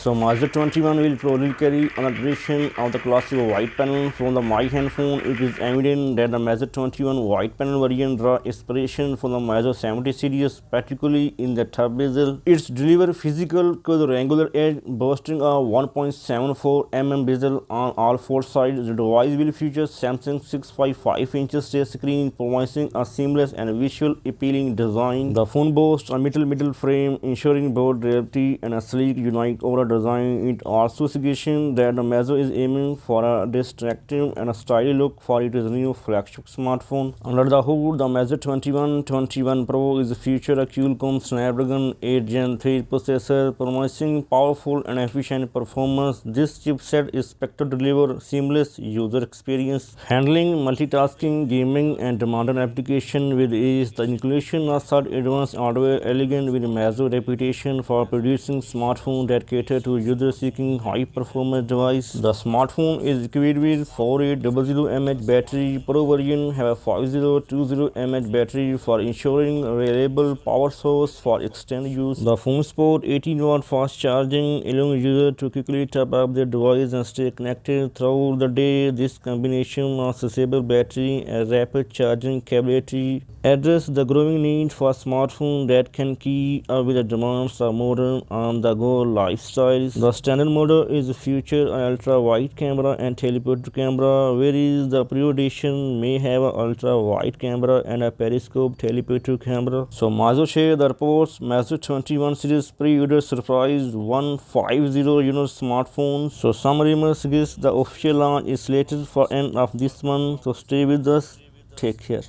So Meizu 21 will probably carry on the tradition of the classic white panel from the My handphone. It is evident that the Meizu 21 white panel variant draw inspiration from the Meizu 70 series, particularly in the top bezel. Its deliver physical rectangular edge, boasting a 1.74 mm bezel on all four sides. The device will feature Samsung 655 inches touch screen, promising a seamless and visual appealing design. The phone boasts a middle frame, ensuring both durability and a sleek, unique overall design. It also suggests that the Meizu is aiming for a distinctive and a stylish look for its new flagship smartphone. Under the hood, the Meizu 21 Pro is featured a Qualcomm Snapdragon 8 Gen 3 processor, promising powerful and efficient performance. This chipset is expected to deliver seamless user experience, handling multitasking, gaming, and modern application with ease. The inclusion of such advanced hardware, elegant with Meizu reputation for producing smartphones that cater to users seeking high-performance device. The smartphone is equipped with 4800 mAh battery. Pro version have a 5020 mAh battery for ensuring reliable power source for extended use. The phone supports 18-watt fast charging, allowing users to quickly top up their device and stay connected throughout the day. This combination of accessible battery and rapid charging capability address the growing need for smartphones that can keep up with the demands of modern on-the-go lifestyles. The standard model is featured an ultra-wide camera and telephoto camera, whereas the Pro edition may have an ultra-wide camera and a periscope telephoto camera. So Meizu share the reports Meizu 21 series pre-order surprise 150 unit smartphone. So some rumors suggest the official launch is slated for end of this month. So stay with us. Take care.